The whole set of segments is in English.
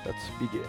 Let's begin.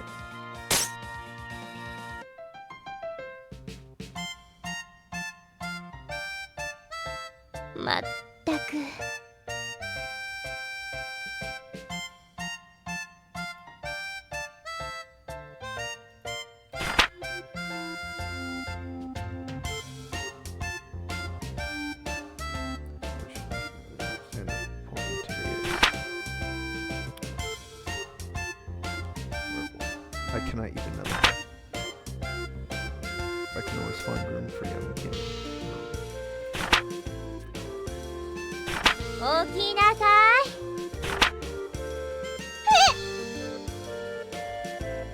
I cannot eat another. I can always find room for young king.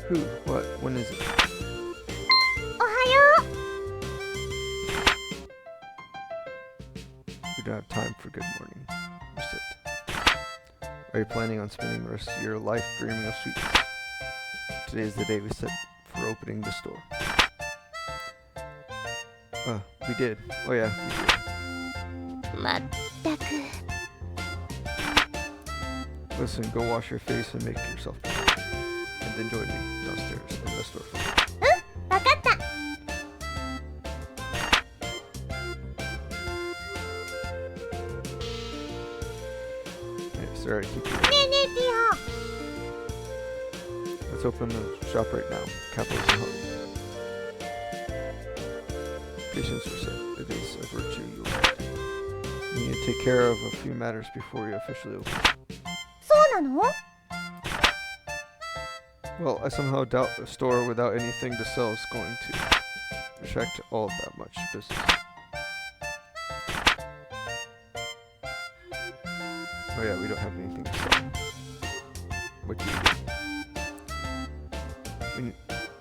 Who? What? When is it? We don't have time for good morning. Recettear. Are you planning on spending the rest of your life dreaming of sweets? Today is the day we set for opening the store. We did. Oh yeah, we did. Listen, go wash your face and make yourself better. And then join me downstairs in the store. Hey, sorry, keep you. Let's open the shop right now. Capitalism home. Patience, Recettear. It is a virtue you learn. You need to take care of a few matters before you officially open. Well, I somehow doubt a store without anything to sell is going to attract all that much business. Oh yeah, we don't have anything to sell. What do you do?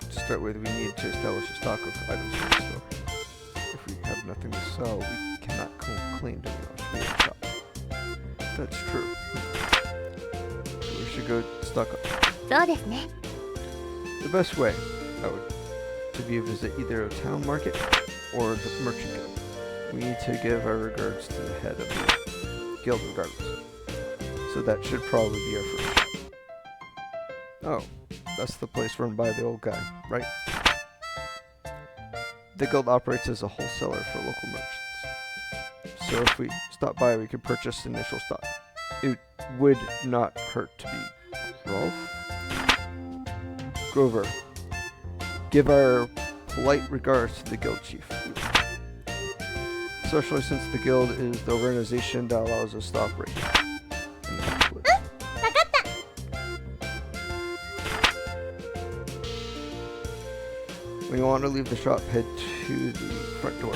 To start with, we need to establish a stock of items for the store. If we have nothing to sell, we cannot claim to be a shop. That's true. So we should go stock up. The best way, to be a visit either a town market or the merchant guild. We need to give our regards to the head of the guild regardless. So that should probably be our first shop. Oh, that's the place run by the old guy, right? The guild operates as a wholesaler for local merchants. So if we stop by, we could purchase initial stock. It would not hurt to be Grover. Give our polite regards to the guild chief. Especially since the guild is the organization that allows us to operate. When you want to leave the shop, head to the front door,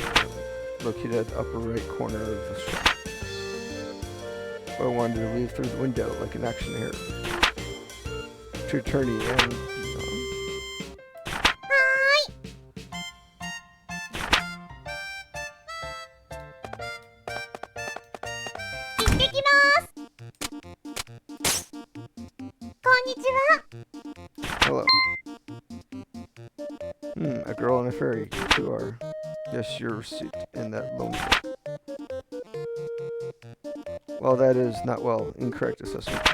located at the upper right corner of the shop. Or I wanted to leave through the window like an action hero. To attorney and beyond. Hello. A girl on a ferry. You are. Yes, your receipt in that loan book. Well, that is not incorrect assessment.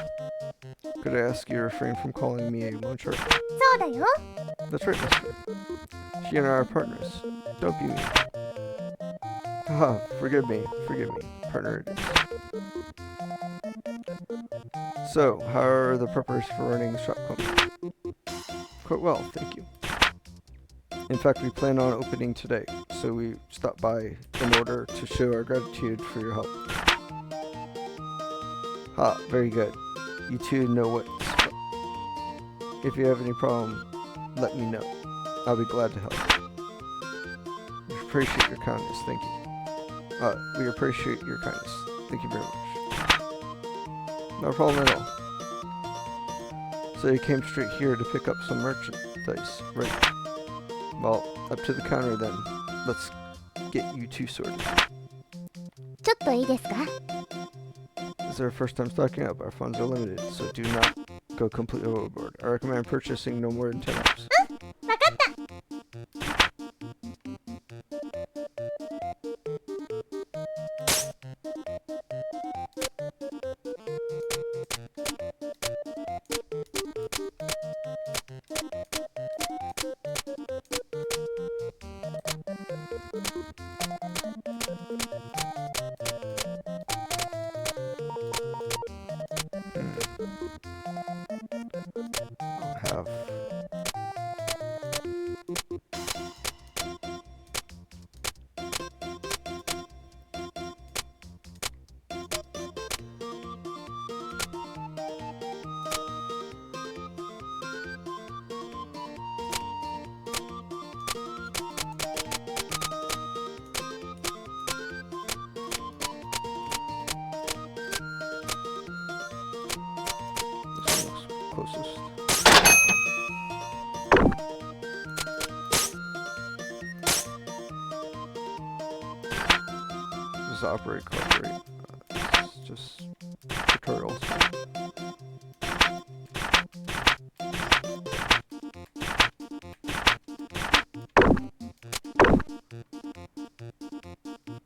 Could I ask you to refrain from calling me a loan shark? That's right, mister. She and I are partners. Don't be mean. Haha, forgive me, partner it is. So, how are the preparations for running the shop going? Quite well, thank you. In fact, we plan on opening today, so we stopped by in order to show our gratitude for your help. Very good. You two know what's what. If you have any problem, let me know. I'll be glad to help. We appreciate your kindness, thank you. We appreciate your kindness. Thank you very much. No problem at all. So you came straight here to pick up some merchandise, right? Well, up to the counter then. Let's get you two sorted. This is our first time stocking up. Our funds are limited, so do not go completely overboard. I recommend purchasing no more than 10 items. closest. This is operate, cooperate. It's just tutorials.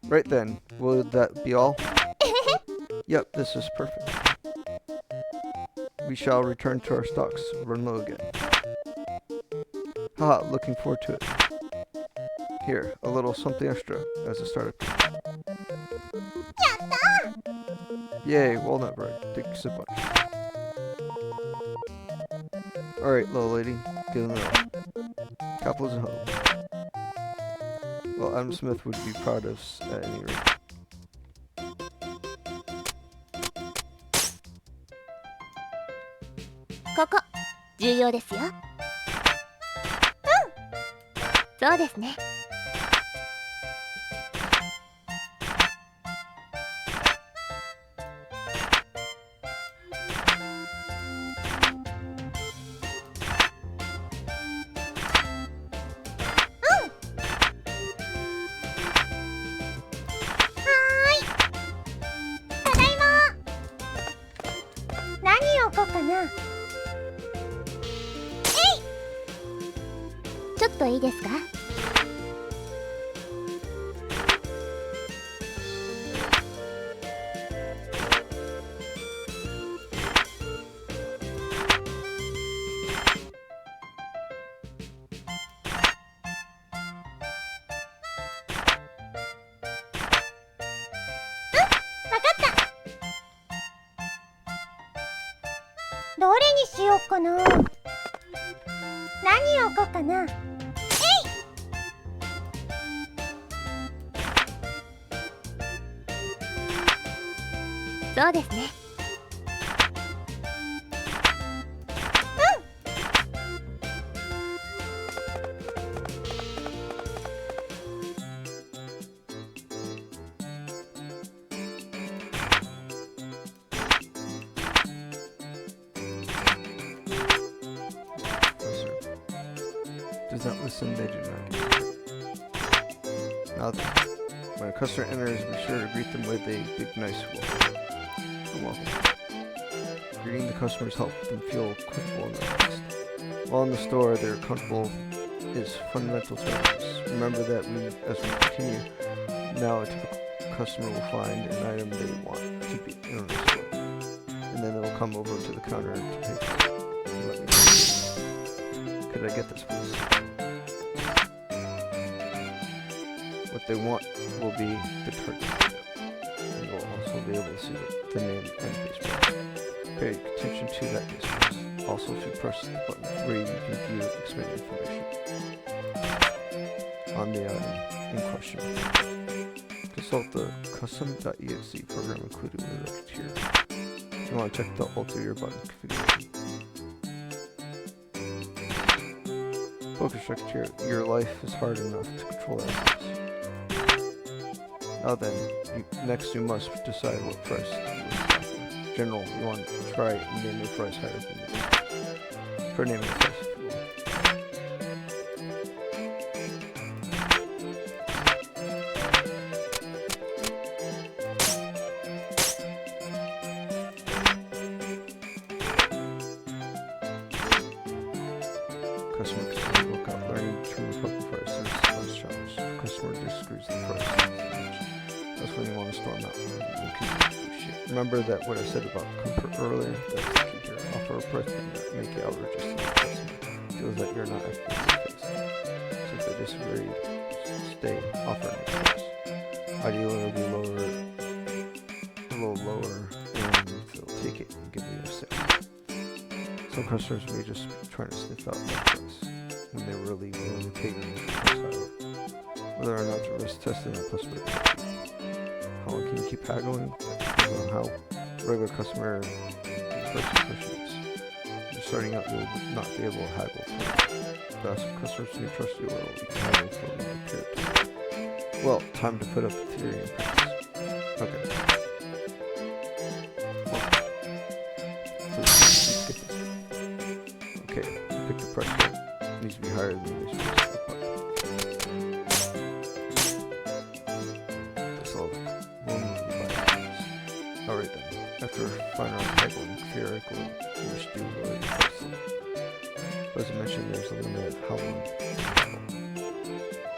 Right then, will that be all? Yep, this is perfect. We shall return to our stocks, run low again. Haha, looking forward to it. Here, a little something extra as a startup. Yay, walnut bread. Thanks a bunch. Alright, little lady, get in the middle. Capitalism home. Well, Adam Smith would be proud of us at any rate. ここ重要ですよ。そうですね。ちょっといいですか？どれにしようかな。何を置こうかな。そうですね。Does not listen, they do not get it. Now then, when a customer enters, be sure to greet them with a big, nice welcome. Greeting the customers helps them feel comfortable and relaxed. While in the store, they're comfortable is fundamental to us. Remember that as we continue, now a typical customer will find an item they want to be in the store, and then they'll come over to the counter to pay for it. Let me know. Could I get this, please? What they want will be the target. And you'll also be able to see the name and base price. Pay attention to that base price. Also, if you press the button where you can view expanded information on the item in question. Consult the custom.exe program included with the Recettear. If you want to check the alter button configuration. Focus Recettear, your life is hard enough to control assets. Now then, next you must decide what price you wish to offer. General, you want to try and name a price higher than the price. For naming a price if you want. Customer can look out, learning to reflect the price and less challenge. Customer disagrees the price. That's when you want to storm out. Remember that what I said about comfort earlier? That's the key here. Offer a price that make it outrageous to the customer. Feels that you're not acting in the face. So if they disagree, stay offering the price. Ideally it'll be a little lower, and they'll take it and give you a sale. Some customers may just be trying to sniff out that price when they're really willing to pay your initial price higher. Whether or not to risk testing a customer. How long can you keep haggling? Depends on how regular customer first impression is. If you're starting out, you'll not be able to haggle. But as customers who trust you will, you can haggle for a long period of time. Well, time to put up the theory in practice. Okay. Well, please skip this. After final haggling, theoretically, you should do lower the price limit. As I mentioned, there's a limit of how long.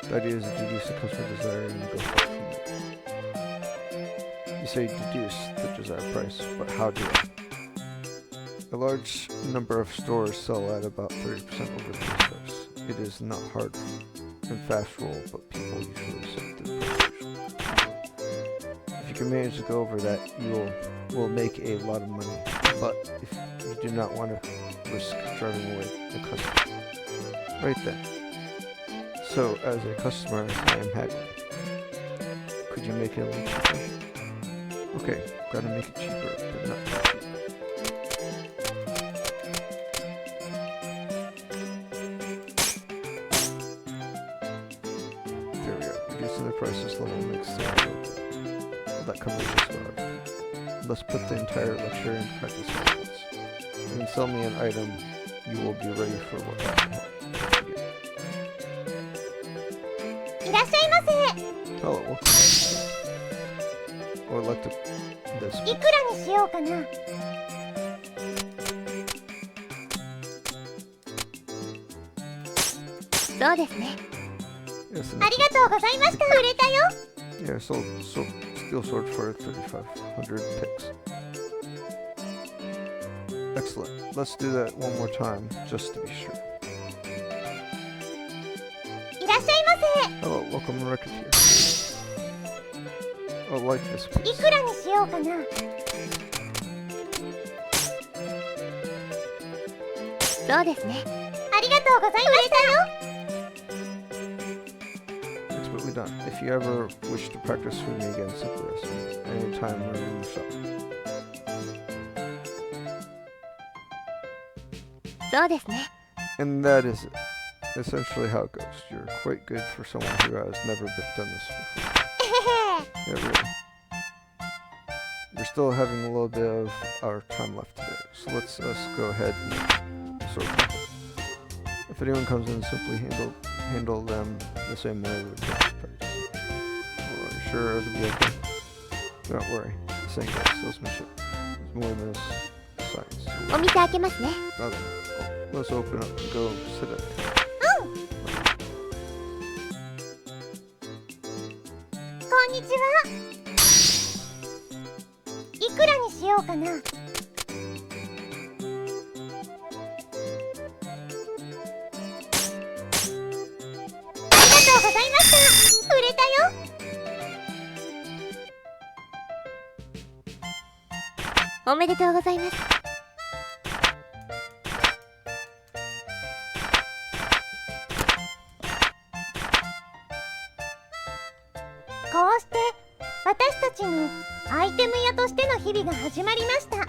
The idea is to deduce the customer desire and negotiate from there. You say deduce the desired price, but how do I? A large number of stores sell at about 30% over the base price. It is not hard and fast roll, but people usually set the price usually. If you can manage to go over that, you will make a lot of money. But if you do not want to risk driving away the customer. Right then. So, as a customer, I am haggling. Could you make it a little cheaper? Okay, gotta make it cheaper, but not too cheap. There we go. Reducing the prices level makes sense. Well, that covers just about. Let's put the entire lecture into practice at once. When you sell me an item, you will be ready for what I have. いらっしゃいませ。 Hello, welcome. I would like to this. いくらにしようかな。そうですね。 Yes, ありがとうございました。売れたよ。 yeah, so steel sword for 3,500 picks. Excellent. Let's do that one more time, just to be sure. いらっしゃいま Hello, welcome to Recettear. Oh, like this せ。 piece. いくらにしようかな。そうですね。ありがとうございましたよ。 Expertly done. If you ever wish to practice with me again, simply ask me. Anytime we're in the shop. そうですね。 And that is it. Essentially how it goes. You're quite good for someone who has never done this before. えへへ。 Yeah, really. We're still having a little bit of our time left today, so let's go ahead and sort of. If anyone comes in, simply handle them the same way we would practice. Well, are you sure it'll be okay? Don't worry. The saying goes, salesmanship is more than science. お店開けますね。 Now then, let's open up and go sit at the counter. こんにちは。いくらにしようかな。ありがとうございました。売れたよ。 おめでとうございます。 こうして私たちのアイテム屋としての日々が始まりました。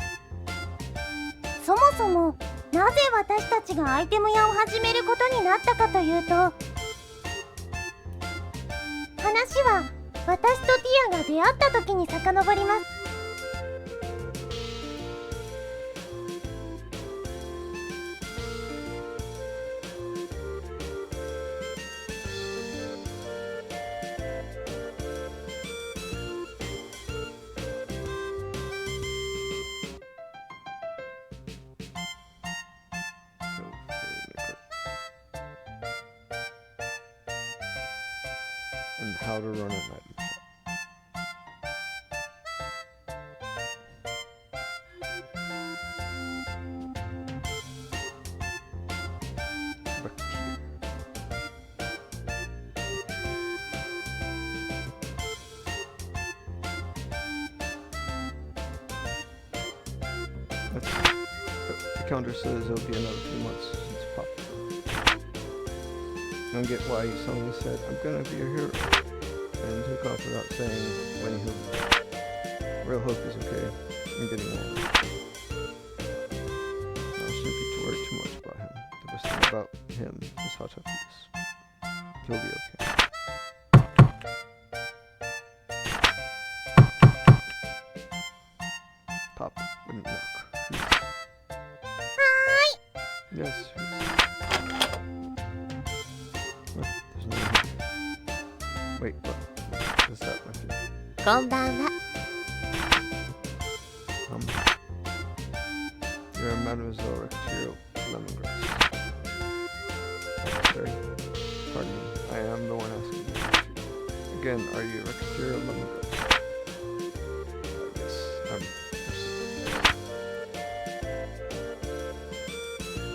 そもそもなぜ私たちがアイテム屋を始めることになったかというと、話は私とティアが出会った時に遡ります。And how to run an item shop. Recettear. The calendar says it'll be another few months since Pop. I don't get why he suddenly said, I'm gonna be your hero, and took off without saying when he'll be. Real hope is okay. I'm getting old. I shouldn't be too worried too much about him. The best thing about him is how tough he is. He'll be okay. Pop wouldn't knock. Yes. What? There's no one here. Wait, what? What is that? My feet? こんばんは。You're Mademoiselle Recettear Lemongrass. Sorry. Pardon me. I am the one asking you. Again, are you Recettear Lemongrass? Yes,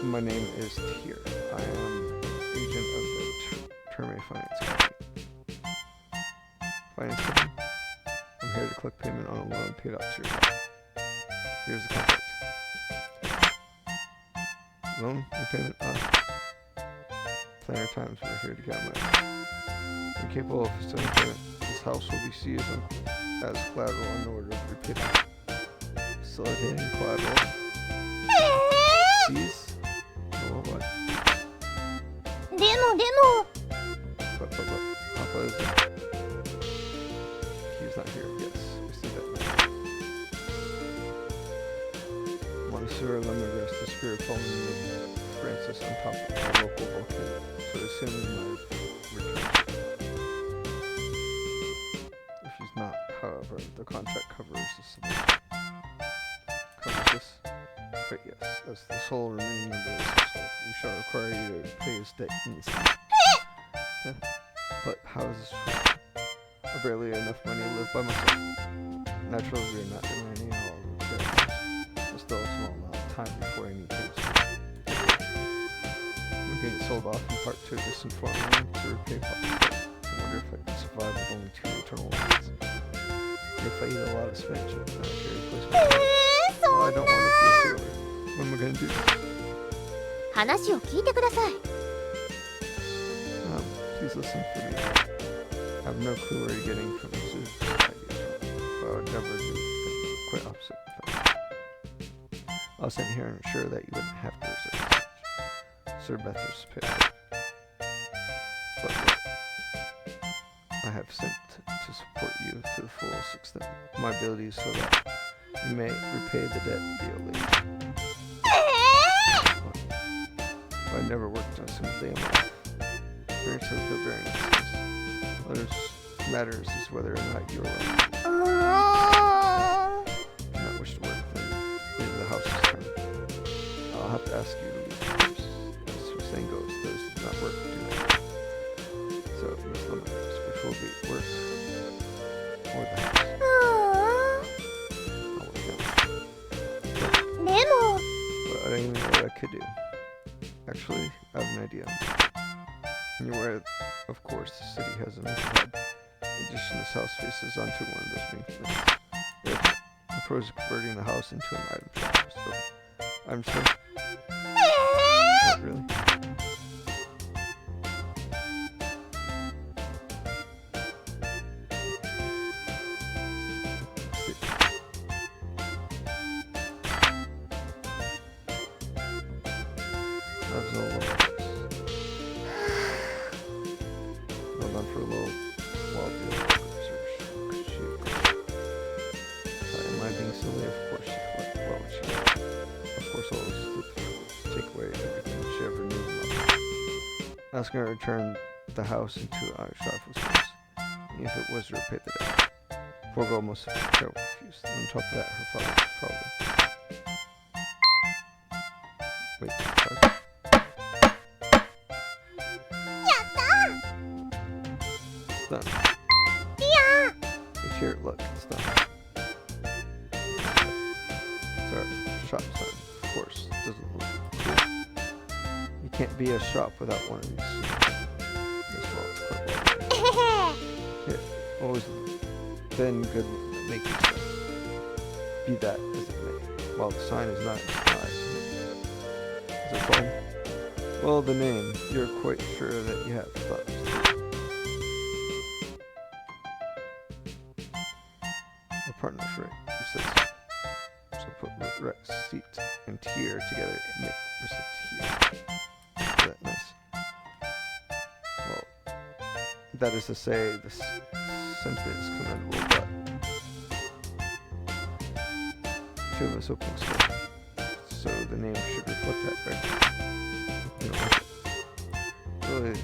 my name is Tier. I am agent of the Terme Finance Company. Finance Company? I'm here to collect payment on a loan paid out to your account. Here's the contract. Loan repayment on planner times. We're here to get money. When capable of facilitating payment, this house will be seized as collateral in order to repay them. Facilitating collateral. Seize? Oh, what? でも But, Papa is there. He's not here. Yes, we see that. Monsieur Lemongrass disappeared following Francis on top of a local volcano. So as soon as my return. If she's not, however, the contract covers this. Covers this. But yes, as the sole remaining member of this household, we shall require you to pay his debt in this. But how is this? I barely have enough money to live by myself. Naturally, we are not demanding all of the repairs. There's still a small amount of time before any payments. We're getting sold off in part to a distant foreign land to repay public debt. I wonder if I can survive with only 2 eternal lives. If I eat a lot of spinach, then I can replace my body. Well, I don't want to be a sailor. What am I going to do? 話を聞いてください。 Please listen for me. I have no clue where you're getting from this ideas from. But I would never do the quite opposite. I'll sit here and ensure that you wouldn't have to resort to such. Sir Beth's pit. But I have sent to support you to the fullest extent of my abilities so that you may repay the debt via late. I never worked on a single day in my life. Experience has no bearing on this. What matters is whether or not you're willing. Do not wish to work, then leave the house this term. I'll have to ask you to leave the house. As the saying goes, those who do not work do not work. So, Miss Lemongrass, which will be work or the house? I'll work down. But I don't even know what I could do. Actually, I have an idea. You're aware, of course, the city has a mental hub. In addition, this house faces onto one of those main things. Therefore, the pros of converting the house into an item shop. So, I'm sure. Not really. That's all. For a little while the research. Am I being silly? Of course she would. Well, she would. Of course always take away everything she ever knew about me. Asking her to turn the house into an iron shop was worse. If it was to repay the debt. Poor girl must have been terribly confused. And on top of that, her father was probably... Wait, sorry. Done. It's here, look, it's done. It's our shop sign, of course. It doesn't look cool. You can't be a shop without one of these. This well, it's quite well. Here, always been good at making stuff. Be that as it may. While the sign is not in size. Is it called? Well, the name. You're quite sure that you have thought. Partners, right? You said so. So put receipt and tier together and make recettear. Is that nice? Well, that is to say, this sentence is commendable, but 2 of us opening store. So the name should reflect that, right? You know, really,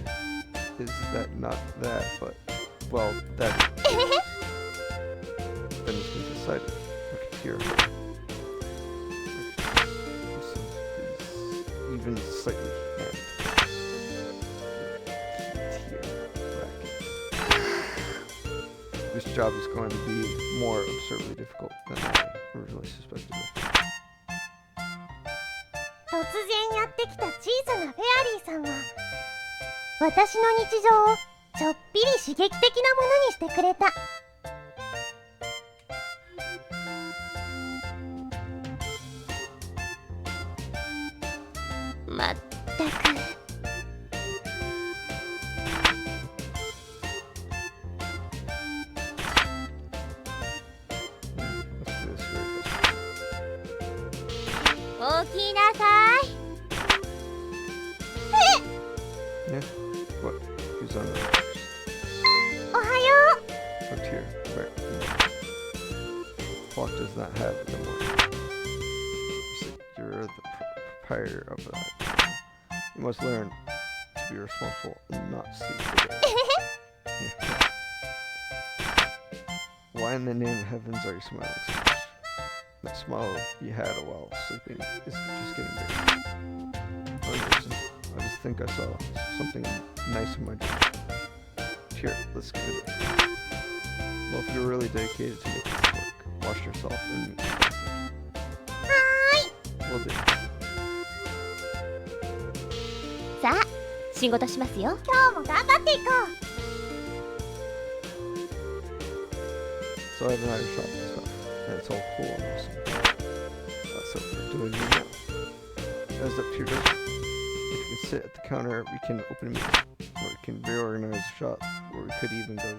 is that not that, but, well, that is. Then it's been decided. Recettear. even slightly hand. Tier bracket. This job is going to be more absurdly difficult than I originally suspected. 突然やってきた小さなフェアリーさんは私の日常をちょっぴり刺激的なものにしてくれた。まったく。起きなさい。Yeah? What? Who's on that? おはよう。 Oh, tier. Right. Clock does not have the more. You're the proprietor of that. You must learn to be responsible and not sleep today. Why in the name of heavens are you smiling so much? That smile you had while sleeping is just getting bigger. No reason. I just think I saw something nice in my dream. Here, let's get it. Well, if you're really dedicated to making this work, wash yourself and meet me. はーい。 Will do. さあ、仕事しますよ。今日も頑張っていこう。 So I have an item shop and stuff, and it's all cool and awesome. That's what we're doing here now. As up to your desk. If you can sit at the counter, we can open a meeting, or we can reorganize the shop, or we could even go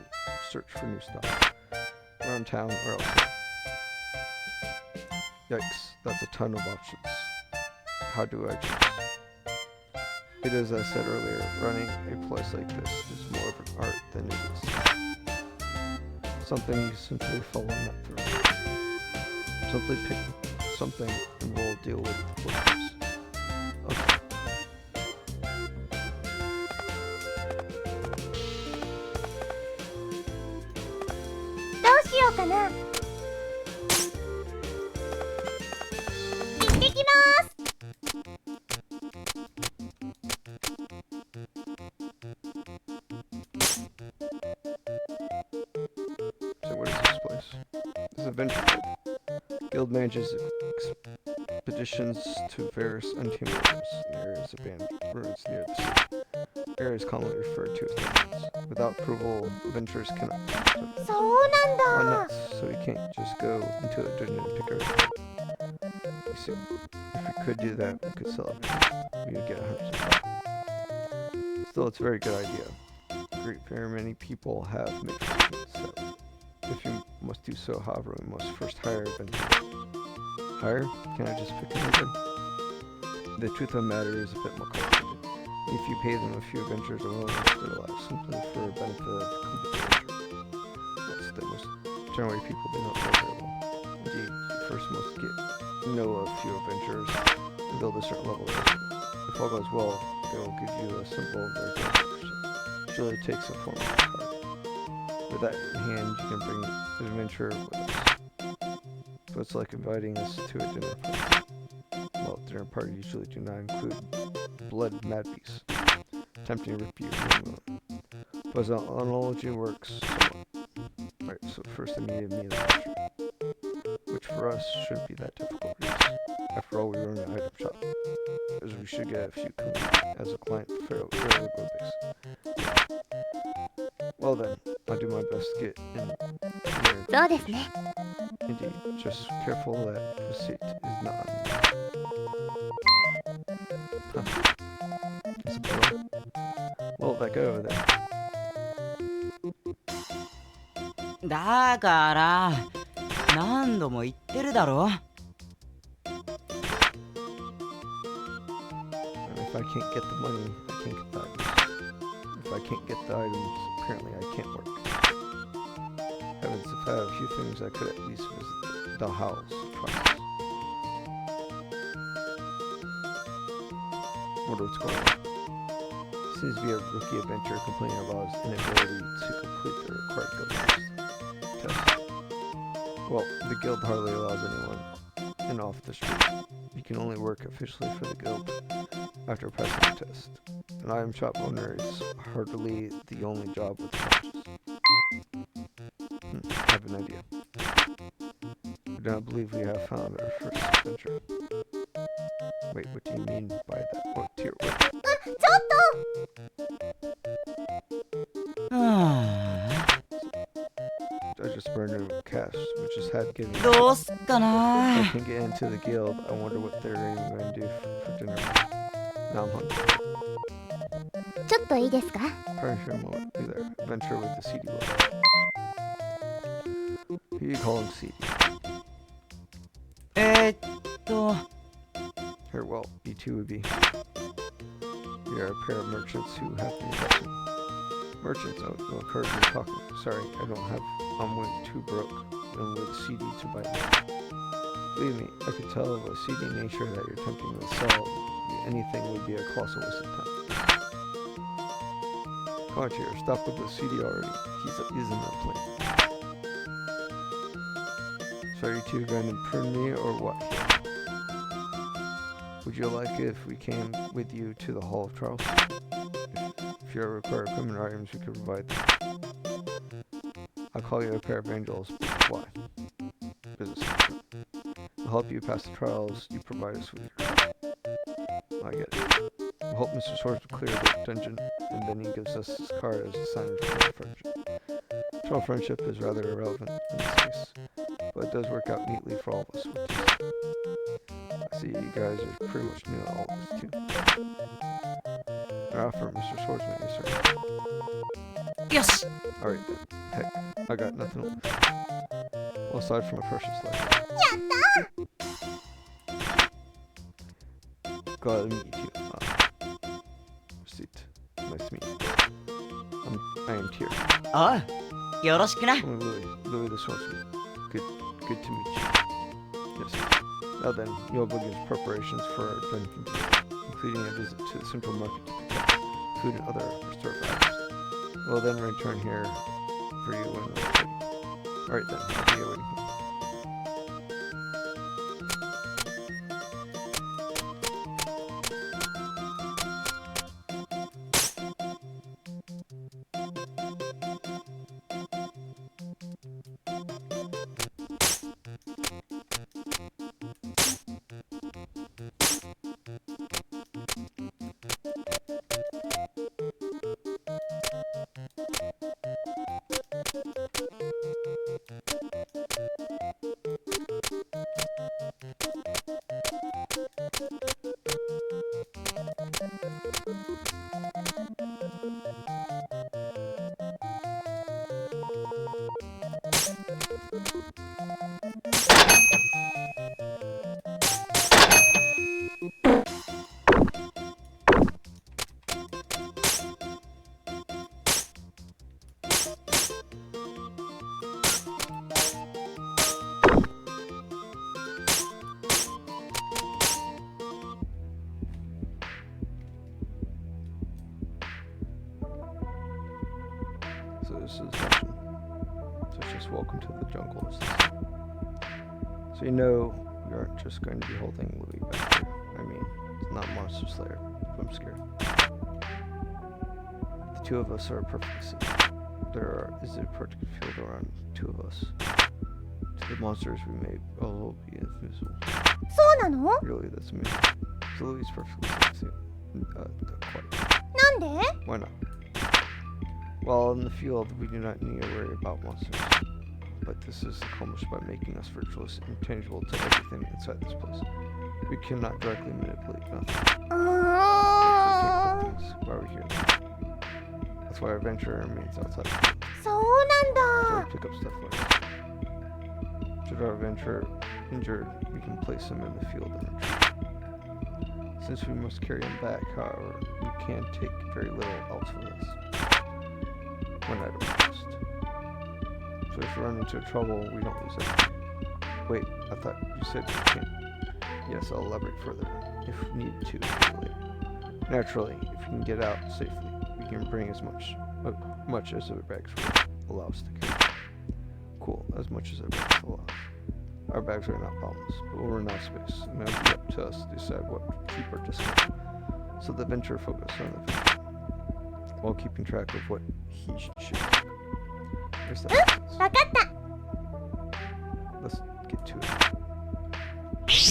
search for new stuff around town or elsewhere. Yikes, that's a ton of options. How do I choose? It is, as I said earlier, running a place like this is more of an art than it is something you simply follow not through. Simply pick something and we'll deal with what comes. Okay. どうしようかな。行ってきます。 So what is this place? This is a venture guild. Guild manages expeditions to various untamed realms and areas of abandoned ruins near the sea. Area is commonly referred to as dungeons. Without approval, adventurers cannot enter. そうなん Why だ。 not? So you can't just go into a dungeon and pick everything. You see, if we could do that, we could sell it. We would get 100%. Still, it's a very good idea. Very many people have made fortunes, so if you must do so, however, we must first hire adventurers. Hire? Can I just pick another? The truth of the matter is a bit more complicated. If you pay them a few adventures are willing to risk their lives simply for the benefit of the complete adventure. That's the most generally people do not know very well. Indeed, you first must get to know a few adventurers and build a certain level of risk. If all goes well, they will give you a simple, very good membership. Usually it takes a form of card. With that in hand, you can bring an adventurer with us. So it's like inviting us to a dinner party. Well, dinner parties usually do not include blood mad beasts, attempting to rip you from the moon. But as analogy works somewhat. Right, so first I needed me an adventure, which for us shouldn't be that difficult. After all, we run an item shop, as we should get a few as a client fairly basis. Well then, I'll do my best to get in there. そうですね。 Indeed, just careful that Recettear is not. Huh. That's a pillow. Well, that guy over there. だから何度も言ってるだろ。 And if I can't get the money, I can't get the items. If I can't get the items, apparently I can't work. Heavens, if I had a few things, I could at least visit the house twice. Wonder what's going on. Seems to be a rookie adventurer complaining about his inability to complete the required guild test. Well, the guild hardly allows anyone and off the street. You can only work officially for the guild after passing the test. An item shop owner is hardly the only job with challenges. I have an idea. I do not believe we have found our first adventure. Wait, what do you mean by that? What tier? What? ちょっと I just burned a cache, which is had given. どうすっか I な can get into the guild. I wonder what they're even going to do for dinner. Now I'm hungry. ちょっといいですか？ Furniture won't be there. Adventure with the CD world. Who you call him CD? と Here, well, you two would be. We are a pair of merchants who have the investment. Merchants, oh, no, Kurt, you're talking. Sorry, I don't have. I'm way too broke and with CD to buy them. Believe me, I could tell by CD nature that you're tempting me to sell anything would be a colossal waste of time. Come on, here, stop with the CD already. He's in that plane. So are you two going to prune me or what? Would you like it if we came with you to the Hall of Trials? If you ever require equipment or items, we could provide them. I'll call you a pair of angels. Why? Business. I'll help you pass the trials you provide us with. I get it. We'll help Mr. Swords clear the dungeon, and then he gives us his card as a sign of friendship. Eternal friendship is rather irrelevant in this case, but it does work out neatly for all of us. I see you guys are pretty much new to all of this too. An offer, Mr. Swordsman, yes sir. よし Alright then. Heck, I got nothing left. Well, aside from a precious life. Glad to meet you. Receipt. Nice to meet you. I am Tyr. おうよろしくな I'm Louis the Swordsman. Good to meet you. Yes. Now then, you'll begin preparations for our dungeon today, including a visit to the central market to pick up food and other restored items. We'll then return here for you when we're ready. Alright then, I'll be waiting here. So this is dungeon. So it's just welcome to the jungle. So you know we aren't just going to be holding Louis back here. I mean, it's not Monster Slayer. I'm scared. The two of us are perfectly safe. There is a protected field around two of us. To the monsters we may all be invisible. そうなの Really, that's amazing. So Louis is perfectly safe. Quite. なんで Why not? While in the field, we do not need to worry about monsters. But this is accomplished by making us virtuous and tangible to everything inside this place. We cannot directly manipulate nothing. うーん Things. Why are we here? That's why our adventure remains outside the field. そうなん So だ we pick up stuff later. Should our adventurer injured, we can place him in the field and retreat. Since we must carry him back, however, we can take very little else with us. One item first. So if we run into trouble, we don't lose anything. Wait, I thought you said we can't. Yes, I'll elaborate further, if needed to later. Naturally, if we can get out safely, we can bring as much as our bags will allow us to carry. Cool, as much as our bags allow. Our bags are not problems, but we'll run out of space, and it'll be up to us to decide what to keep or discard. So the venture focus on the venture, while keeping track of what he should keep. There's that. わかった。